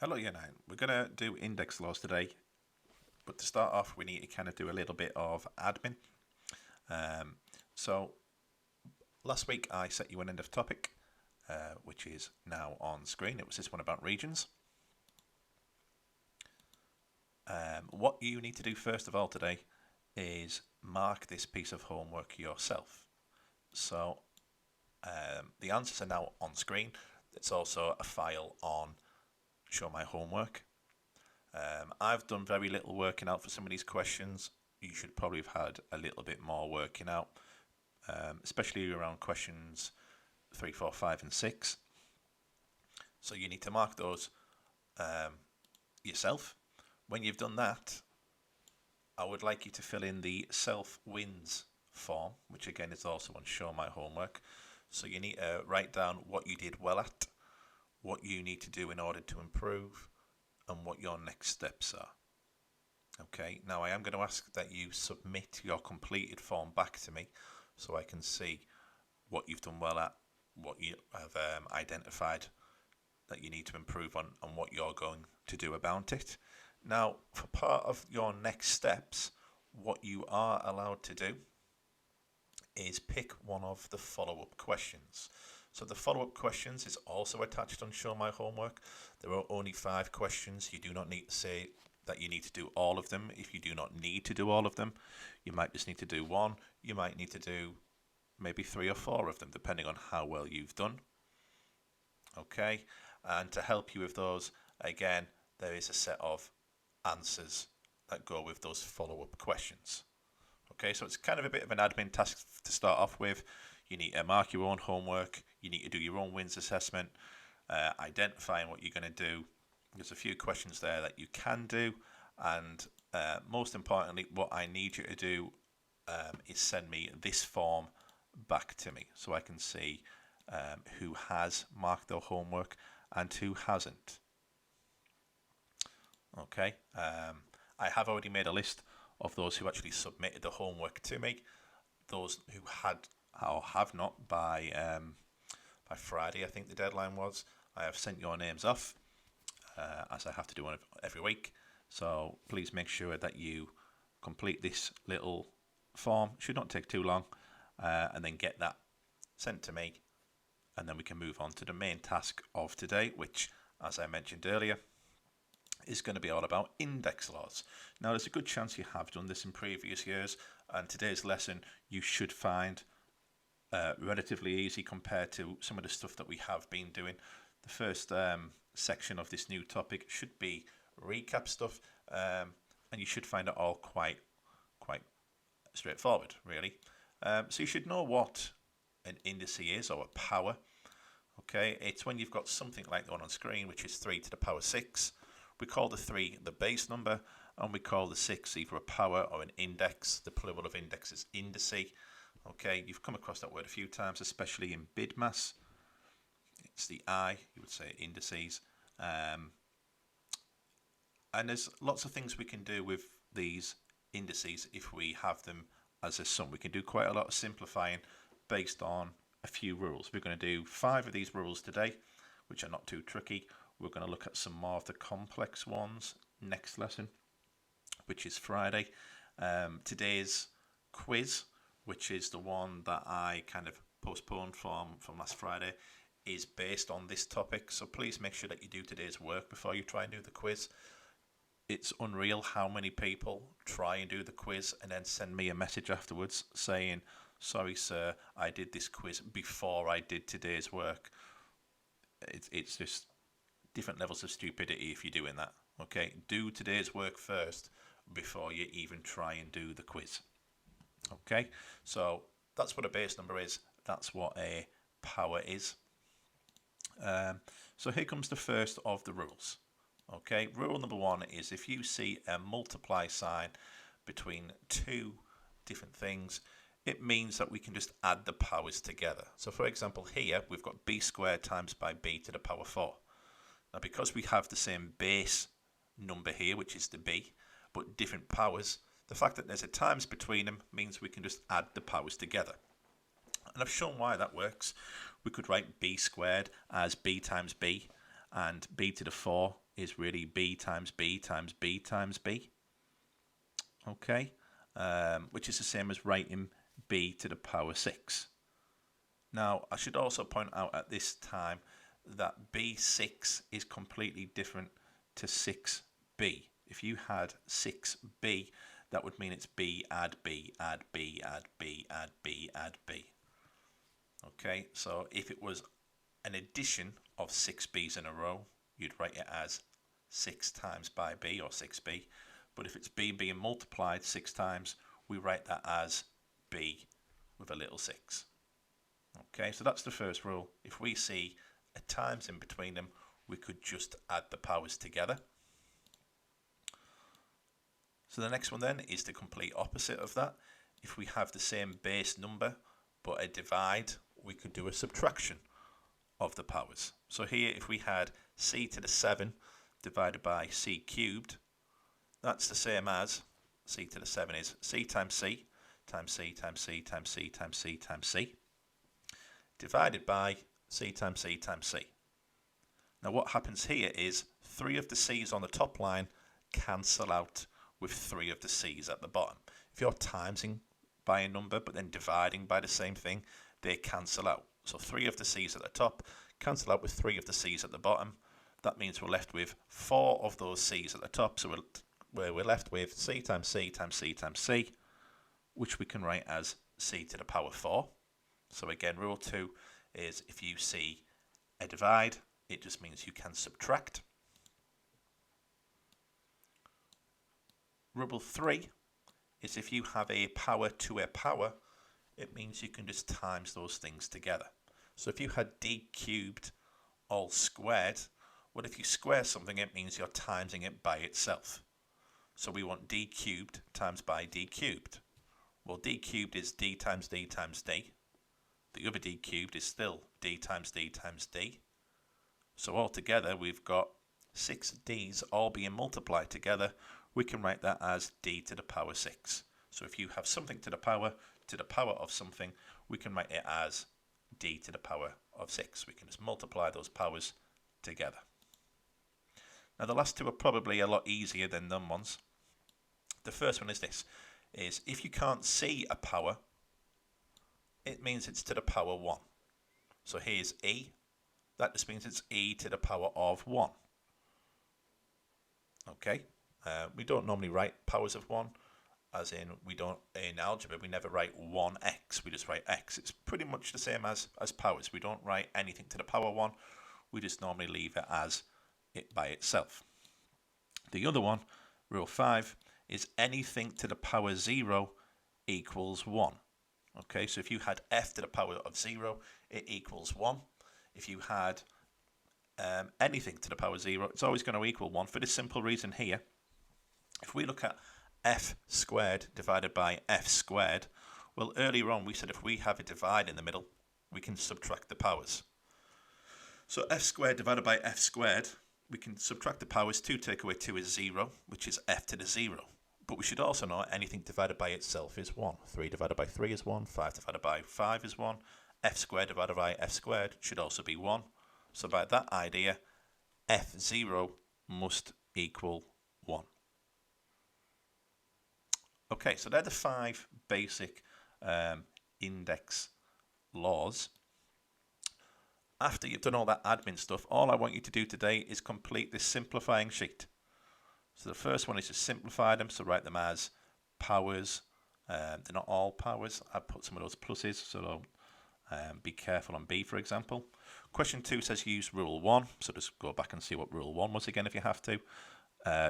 Hello, Year 9. We're going to do index laws today, but to start off, we need to kind of do a little bit of admin. Um, so, last week I set you an end of topic, which is now on screen. It was this one about regions. What you need to do first of all today is mark this piece of homework yourself. So, the answers are now on screen. It's also a file on Show My Homework. I've done very little working out for some of these questions. You should probably have had a little bit more working out, especially around questions 3, 4, 5, and 6. So you need to mark those yourself. When you've done that, I would like you to fill in the self-wins form, which again is also on Show My Homework. So you need to write down what you did well at, what you need to do in order to improve, and what your next steps are. Okay, now I am going to ask that you submit your completed form back to me so I can see what you've done well at, what you have identified that you need to improve on, and what you're going to do about it. Now, for part of your next steps, what you are allowed to do is pick one of the follow-up questions. So the follow-up questions is also attached on Show My Homework. There are only 5 questions. You do not need to say that you need to do all of them. If you do not need to do all of them, you might just need to do one. You might need to do maybe 3 or 4 of them, depending on how well you've done. Okay, and to help you with those, again, there is a set of answers that go with those follow-up questions. Okay, so it's kind of a bit of an admin task to start off with. You need to mark your own homework. You need to do your own wins assessment, identifying what you're going to do. There's a few questions there that you can do, and most importantly, what I need you to do is send me this form back to me so I can see who has marked their homework and who hasn't. Okay, I have already made a list of those who actually submitted the homework to me. Those who had or have not by Friday, I think the deadline was. I have sent your names off, as I have to do one every week. So please make sure that you complete this little form. It should not take too long, and then get that sent to me, and then we can move on to the main task of today, which, as I mentioned earlier, is going to be all about index laws. Now, there's a good chance you have done this in previous years, and today's lesson you should find relatively easy compared to some of the stuff that we have been doing. The first section of this new topic should be recap stuff, and you should find it all quite straightforward, really. So you should know what an indice is, or a power. Okay, it's when you've got something like the one on screen, which is 3 to the power 6. We call the 3 the base number, and we call the 6 either a power or an index. The plural of index is indice. Okay, you've come across that word a few times, especially in bid maths. It's the I, you would say indices. And there's lots of things we can do with these indices if we have them as a sum. We can do quite a lot of simplifying based on a few rules. We're going to do 5 of these rules today, which are not too tricky. We're going to look at some more of the complex ones next lesson, which is Friday. Today's quiz, which is the one that I kind of postponed from last Friday, is based on this topic. So please make sure that you do today's work before you try and do the quiz. It's unreal how many people try and do the quiz and then send me a message afterwards saying, "Sorry, sir, I did this quiz before I did today's work." It's just different levels of stupidity if you're doing that. Okay, do today's work first before you even try and do the quiz. Okay, so that's what a base number is. That's what a power is. So here comes the first of the rules. Okay, rule number 1 is if you see a multiply sign between 2 different things, it means that we can just add the powers together. So for example, here we've got b squared times by b to the power 4. Now, because we have the same base number here, which is the b, but different powers, the fact that there's a times between them means we can just add the powers together. And I've shown why that works. We could write b squared as b times b, and b to the 4 is really b times b times b times b. Okay, which is the same as writing b to the power 6. Now, I should also point out at this time that b6 is completely different to 6b. If you had 6b, that would mean it's b add b add b add b add b add b. Okay, so if it was an addition of 6b's in a row, you'd write it as 6 times by b, or 6b. But if it's b being multiplied 6 times, we write that as b with a little 6. Okay, so that's the first rule. If we see a times in between them, we could just add the powers together. So the next one then is the complete opposite of that. If we have the same base number but a divide, we could do a subtraction of the powers. So here, if we had c to the 7 divided by c cubed, that's the same as c to the 7 is c times c times c times c times c times c times c divided by c times c times c. Now what happens here is 3 of the c's on the top line cancel out with 3 of the c's at the bottom. If you're timesing by a number but then dividing by the same thing, they cancel out. So 3 of the c's at the top cancel out with 3 of the c's at the bottom. That means we're left with 4 of those c's at the top, so we're left with c times c times c times c, which we can write as c to the power 4. So again, rule 2 is if you see a divide, it just means you can subtract. Rule 3 is if you have a power to a power, it means you can just times those things together. So if you had d cubed all squared, well, if you square something, it means you're timesing it by itself. So we want d cubed times by d cubed. Well, d cubed is d times d times d. The other d cubed is still d times d times d. So altogether, we've got 6 d's all being multiplied together. We can write that as d to the power 6. So if you have something to the power of something, we can write it as d to the power of 6. We can just multiply those powers together. Now the last two are probably a lot easier than them ones. The first one is this, is if you can't see a power, it means it's to the power 1. So here's e, that just means it's e to the power of 1. Okay, we don't normally write powers of 1, as in we don't, in algebra we never write 1x, we just write x. It's pretty much the same as powers. We don't write anything to the power 1, we just normally leave it as it by itself. The other one, rule 5, is anything to the power 0 equals 1. Okay, so if you had f to the power of 0, it equals 1. If you had anything to the power 0, it's always going to equal 1 for this simple reason here. If we look at f squared divided by f squared, well, earlier on we said if we have a divide in the middle, we can subtract the powers. So f squared divided by f squared, we can subtract the powers. 2 take away 2 is 0, which is f to the 0. But we should also know anything divided by itself is 1. 3 divided by 3 is 1. 5 divided by 5 is 1. F squared divided by f squared should also be 1. So by that idea, f0 must equal 1. Okay, so they're the 5 basic index laws. After you've done all that admin stuff, all I want you to do today is complete this simplifying sheet. So the first one is to simplify them, so write them as powers. They're not all powers. I put some of those pluses, so be careful on B, for example. Question 2 says use rule 1, so just go back and see what rule 1 was again if you have to.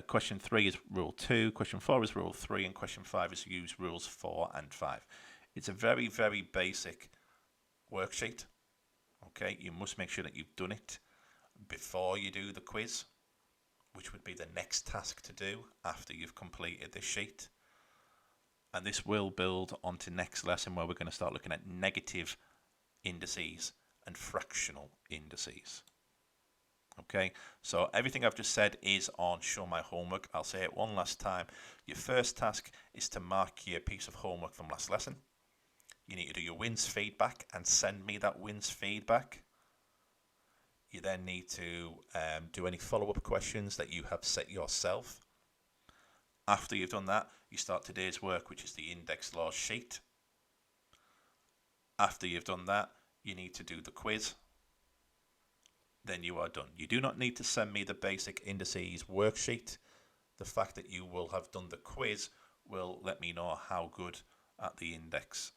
Question 3 is rule 2, question 4 is rule 3, and question 5 is use rules 4 and 5. It's a very, very basic worksheet. Okay, you must make sure that you've done it before you do the quiz, which would be the next task to do after you've completed this sheet. And this will build onto next lesson where we're going to start looking at negative indices and fractional indices. Okay, so everything I've just said is on Show My Homework. I'll say it one last time. Your first task is to mark your piece of homework from last lesson. You need to do your wins feedback and send me that wins feedback. You then need to do any follow-up questions that you have set yourself. After you've done that, you start today's work, which is the index laws sheet. After you've done that, you need to do the quiz. Then you are done. You do not need to send me the basic indices worksheet. The fact that you will have done the quiz will let me know how good at the index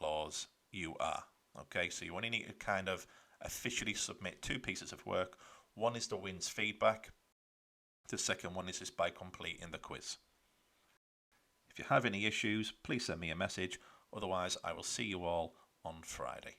laws you are. Okay, so you only need to kind of officially submit 2 pieces of work. One is the wins feedback. The second one is just by completing the quiz. If you have any issues, please send me a message. Otherwise, I will see you all on Friday.